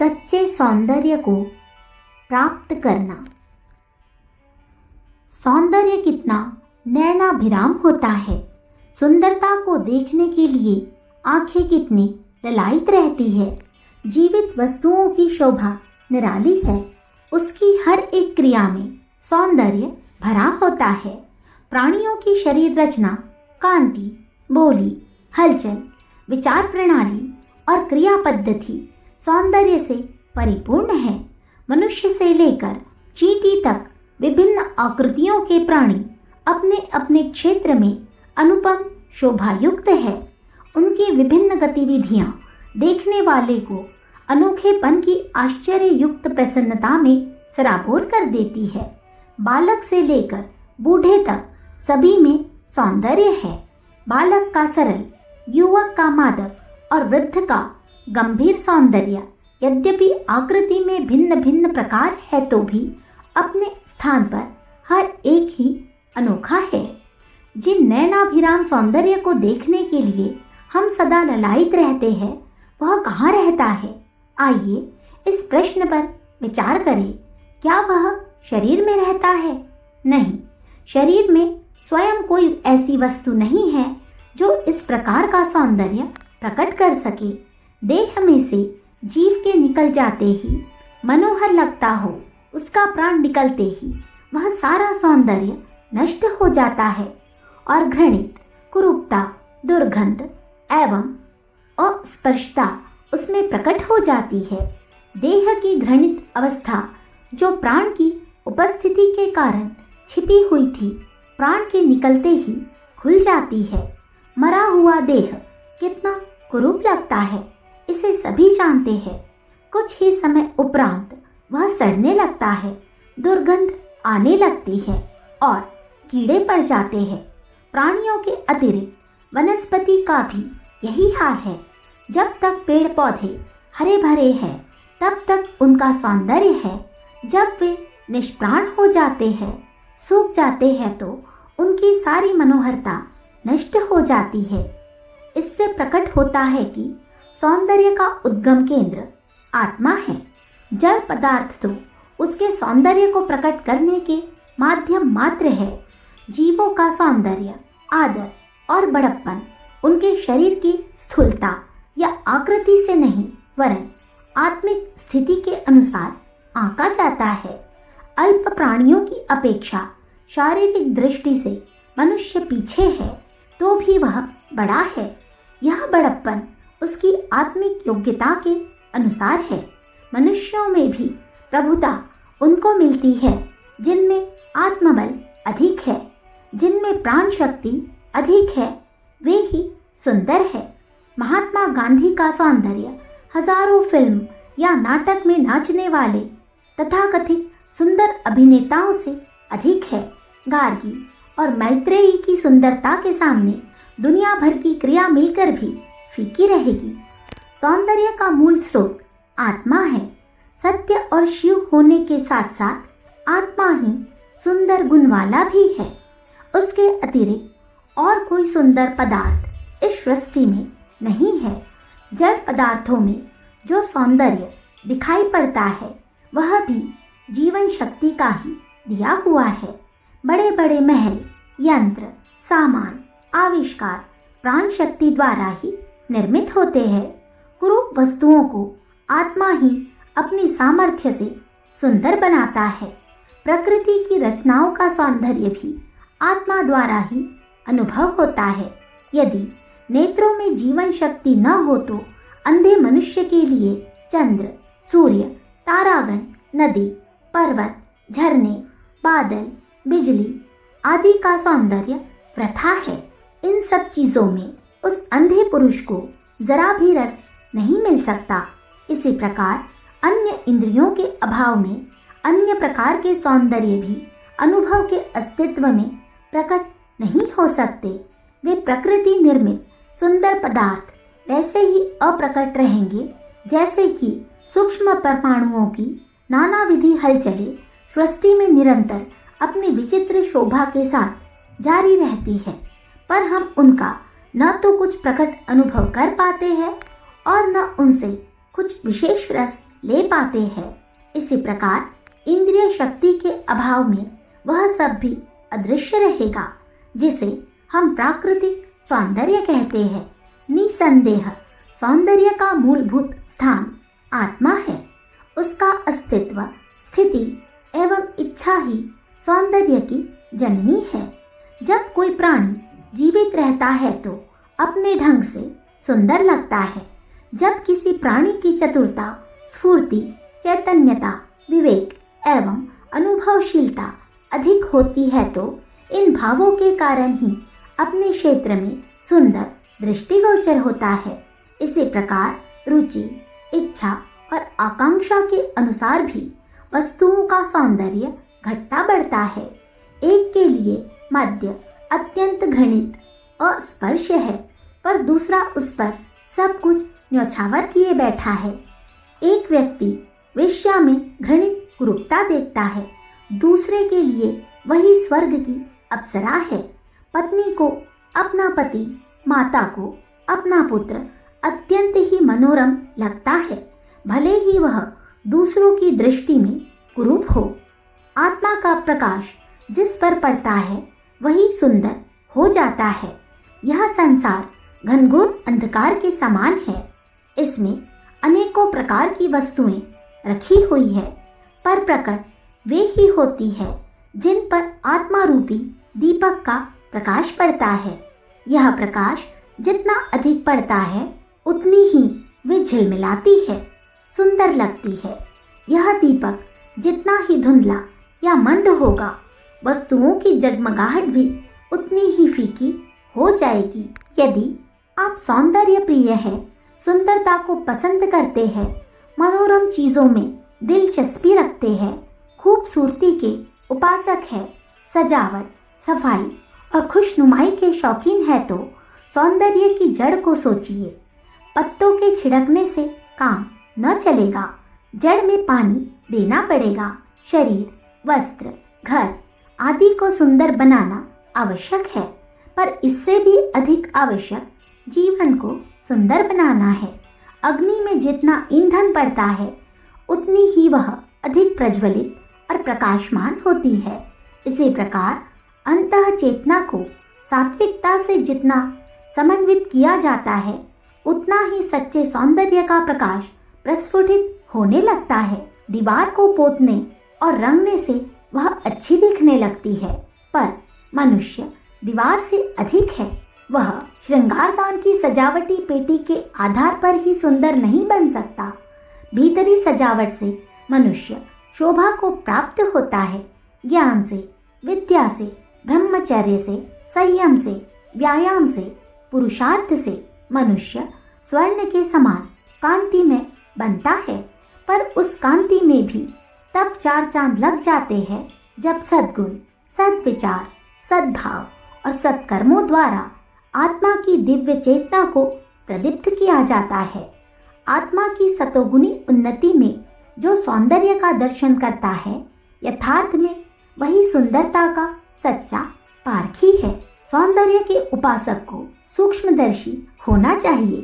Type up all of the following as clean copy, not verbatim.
सच्चे सौंदर्य को प्राप्त करना। सौंदर्य कितना नैनाभिराम होता है। सुंदरता को देखने के लिए आंखें कितनी ललायित रहती है। जीवित वस्तुओं की शोभा निराली है। उसकी हर एक क्रिया में सौंदर्य भरा होता है। प्राणियों की शरीर रचना, कांति, बोली, हलचल, विचार प्रणाली और क्रिया पद्धति सौंदर्य से परिपूर्ण है। मनुष्य से लेकर चींटी तक विभिन्न आकृतियों के प्राणी अपने अपने क्षेत्र में अनुपम शोभायुक्त है। उनकी विभिन्न गतिविधियां देखने वाले को अनोखेपन की आश्चर्ययुक्त प्रसन्नता में सराबोर कर देती है। बालक से लेकर बूढ़े तक सभी में सौंदर्य है। बालक का सरल, युवक का मादक और वृद्ध का गंभीर सौंदर्य यद्यपि आकृति में भिन्न भिन्न प्रकार है तो भी अपने स्थान पर हर एक ही अनोखा है। जिन नैनाभिराम सौंदर्य को देखने के लिए हम सदा ललायित रहते हैं, वह कहाँ रहता है? आइए इस प्रश्न पर विचार करें। क्या वह शरीर में रहता है? नहीं, शरीर में स्वयं कोई ऐसी वस्तु नहीं है जो इस प्रकार का सौंदर्य प्रकट कर सके। देह में से जीव के निकल जाते ही मनोहर लगता हो, उसका प्राण निकलते ही वह सारा सौंदर्य नष्ट हो जाता है और घृणित, कुरूपता, दुर्गंध एवं अस्पर्शता उसमें प्रकट हो जाती है। देह की घृणित अवस्था जो प्राण की उपस्थिति के कारण छिपी हुई थी, प्राण के निकलते ही खुल जाती है। मरा हुआ देह कितना कुरूप लगता है, इसे सभी जानते हैं। कुछ ही समय उपरांत वह सड़ने लगता है, दुर्गंध आने लगती है और कीड़े पड़ जाते हैं। प्राणियों के अतिरिक्त वनस्पति का भी यही हाल है। जब तक पेड़ पौधे हरे भरे हैं, तब तक उनका सौंदर्य है। जब वे निष्प्राण हो जाते हैं, सूख जाते हैं, तो उनकी सारी मनोहरता नष्ट हो जाती है। इससे प्रकट होता है कि सौंदर्य का उद्गम केंद्र आत्मा है। जड़ पदार्थ तो उसके सौंदर्य को प्रकट करने के माध्यम मात्र है। जीवों का सौंदर्य, आदर और बड़प्पन उनके शरीर की स्थूलता या आकृति से नहीं, वरन आत्मिक स्थिति के अनुसार आंका जाता है। अल्प प्राणियों की अपेक्षा शारीरिक दृष्टि से मनुष्य पीछे है, तो भी वह बड़ा है। यह बड़प्पन उसकी आत्मिक योग्यता के अनुसार है। मनुष्यों में भी प्रभुता उनको मिलती है जिनमें आत्मबल अधिक है, जिनमें प्राण शक्ति अधिक है, वे ही सुंदर है। महात्मा गांधी का सौंदर्य हजारों फिल्म या नाटक में नाचने वाले तथाकथित सुंदर अभिनेताओं से अधिक है। गार्गी और मैत्रेयी की सुंदरता के सामने दुनिया भर की क्रिया मिलकर भी फीकी रहेगी। सौंदर्य का मूल स्रोत आत्मा है। सत्य और शिव होने के साथ साथ आत्मा ही सुंदर गुण वाला भी है। उसके अतिरिक्त और कोई सुंदर पदार्थ इस सृष्टि में नहीं है। जड़ पदार्थों में जो सौंदर्य दिखाई पड़ता है, वह भी जीवन शक्ति का ही दिया हुआ है। बड़े बड़े महल, यंत्र, सामान, आविष्कार प्राण शक्ति द्वारा ही निर्मित होते हैं। कुरूप वस्तुओं को आत्मा ही अपनी सामर्थ्य से सुंदर बनाता है। प्रकृति की रचनाओं का सौंदर्य भी आत्मा द्वारा ही अनुभव होता है। यदि नेत्रों में जीवन शक्ति न हो तो अंधे मनुष्य के लिए चंद्र, सूर्य, तारागण, नदी, पर्वत, झरने, बादल, बिजली आदि का सौंदर्य वृथा है। इन सब चीजों में उस अंधे पुरुष को जरा भी रस नहीं मिल सकता। इसी प्रकार अन्य इंद्रियों के अभाव में अन्य प्रकार के सौंदर्य भी अनुभव के अस्तित्व में प्रकट नहीं हो सकते। वे प्रकृति निर्मित सुंदर पदार्थ वैसे ही अप्रकट रहेंगे जैसे कि सूक्ष्म परमाणुओं की नानाविधि हलचलें सृष्टि में निरंतर अपनी विचित्र शोभा के साथ जारी रहती है, पर हम उनका न तो कुछ प्रकट अनुभव कर पाते हैं और न उनसे कुछ विशेष रस ले पाते हैं। इसी प्रकार इंद्रिय शक्ति के अभाव में वह सब भी अदृश्य रहेगा, जिसे हम प्राकृतिक सौंदर्य कहते हैं। निसंदेह सौंदर्य का मूलभूत स्थान आत्मा है। उसका अस्तित्व, स्थिति एवं इच्छा ही सौंदर्य की जननी है। जब कोई प्राणी जीवित रहता है तो अपने ढंग से सुंदर लगता है। जब किसी प्राणी की चतुरता, स्फूर्ति, चैतन्यता, विवेक एवं अनुभवशीलता अधिक होती है तो इन भावों के कारण ही अपने क्षेत्र में सुंदर दृष्टिगोचर होता है। इसी प्रकार रुचि, इच्छा और आकांक्षा के अनुसार भी वस्तुओं का सौंदर्य घटता बढ़ता है। एक के लिए मध्य अत्यंत घृणित अस्पर्श है, पर दूसरा उस पर सब कुछ न्यौछावर किए बैठा है। एक व्यक्ति वेश्या में घृणित कुरूपता देखता है, दूसरे के लिए वही स्वर्ग की अप्सरा है। पत्नी को अपना पति, माता को अपना पुत्र अत्यंत ही मनोरम लगता है, भले ही वह दूसरों की दृष्टि में कुरूप हो। आत्मा का प्रकाश जिस पर पड़ता है वही सुंदर हो जाता है। यह संसार घनघोर अंधकार के समान है। इसमें अनेकों प्रकार की वस्तुएं रखी हुई है, पर प्रकट वे ही होती है जिन पर आत्मा रूपी दीपक का प्रकाश पड़ता है। यह प्रकाश जितना अधिक पड़ता है उतनी ही वे झिलमिलाती है, सुंदर लगती है। यह दीपक जितना ही धुंधला या मंद होगा, वस्तुओं की जगमगाहट भी उतनी ही फीकी हो जाएगी। यदि आप सौंदर्य प्रिय है, सुंदरता को पसंद करते हैं, मनोरम चीज़ों में दिलचस्पी रखते हैं, खूबसूरती के उपासक है, सजावट, सफाई और खुशनुमाई के शौकीन है तो सौंदर्य की जड़ को सोचिए। पत्तों के छिड़कने से काम न चलेगा, जड़ में पानी देना पड़ेगा। शरीर, वस्त्र, घर आदि को सुंदर बनाना आवश्यक है, पर इससे भी अधिक आवश्यक जीवन को सुंदर बनाना है। अग्नि में जितना ईंधन पड़ता है उतनी ही वह अधिक प्रज्वलित और प्रकाशमान होती है। इसी प्रकार अंतः चेतना को सात्विकता से जितना समन्वित किया जाता है उतना ही सच्चे सौंदर्य का प्रकाश प्रस्फुटित होने लगता है। दीवार को पोतने और रंगने से वह अच्छी दिखने लगती है, पर मनुष्य दीवार से अधिक है। वह श्रृंगारदान की सजावटी पेटी के आधार पर ही सुंदर नहीं बन सकता। भीतरी सजावट से मनुष्य शोभा को प्राप्त होता है। ज्ञान से, विद्या से, ब्रह्मचर्य से, संयम से, व्यायाम से, पुरुषार्थ से मनुष्य स्वर्ण के समान कांति में बनता है, पर उस कांति में भी तब चार चांद लग जाते हैं जब सद्गुण, सद्विचार, सद्भाव और सत्कर्मों द्वारा आत्मा की दिव्य चेतना को प्रदीप्त किया जाता है। आत्मा की सतोगुणी उन्नति में जो सौंदर्य का दर्शन करता है, यथार्थ में वही सुंदरता का सच्चा पारखी है। सौंदर्य के उपासक को सूक्ष्मदर्शी होना चाहिए।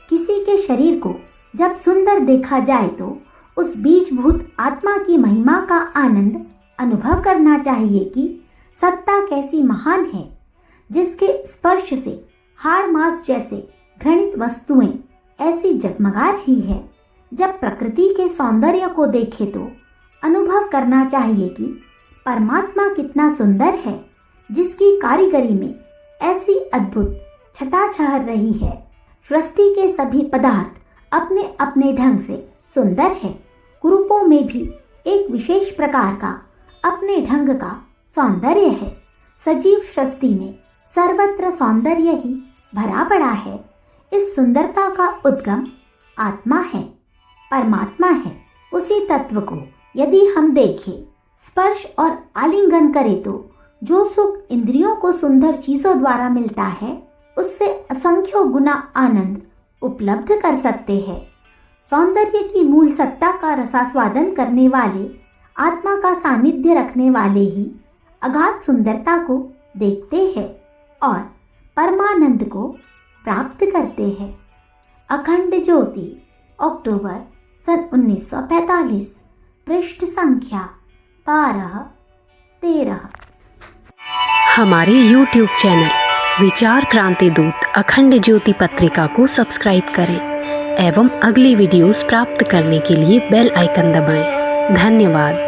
किसी के शरीर को जब सुंदर देखा जाए तो उस बीजभूत आत्मा की महिमा का आनंद अनुभव करना चाहिए कि सत्ता कैसी महान है, जिसके स्पर्श से हाड़ मांस जैसे घृणित वस्तुएं ऐसी जगमगा रही है। जब प्रकृति के सौंदर्य को देखे तो अनुभव करना चाहिए कि परमात्मा कितना सुंदर है, जिसकी कारीगरी में ऐसी अद्भुत छटा छहर रही है। सृष्टि के सभी पदार्थ अपने अपने ढंग से सुंदर है। कुरूपों में भी एक विशेष प्रकार का अपने ढंग का सौंदर्य है। सजीव सृष्टि में सर्वत्र सौंदर्य ही भरा पड़ा है। इस सुंदरता का उद्गम आत्मा है, परमात्मा है। उसी तत्व को यदि हम देखें, स्पर्श और आलिंगन करें तो जो सुख इंद्रियों को सुंदर चीजों द्वारा मिलता है उससे असंख्यों गुना आनंद उपलब्ध कर सकते हैं। सौंदर्य की मूल सत्ता का रसास्वादन करने वाले, आत्मा का सानिध्य रखने वाले ही अगाध सुंदरता को देखते हैं और परमानंद को प्राप्त करते हैं। अखंड ज्योति अक्टूबर सन 1945, पृष्ठ संख्या 12-13। हमारे YouTube चैनल विचार क्रांति दूत अखंड ज्योति पत्रिका को सब्सक्राइब करें एवं अगली वीडियोस प्राप्त करने के लिए बेल आइकन दबाएं। धन्यवाद।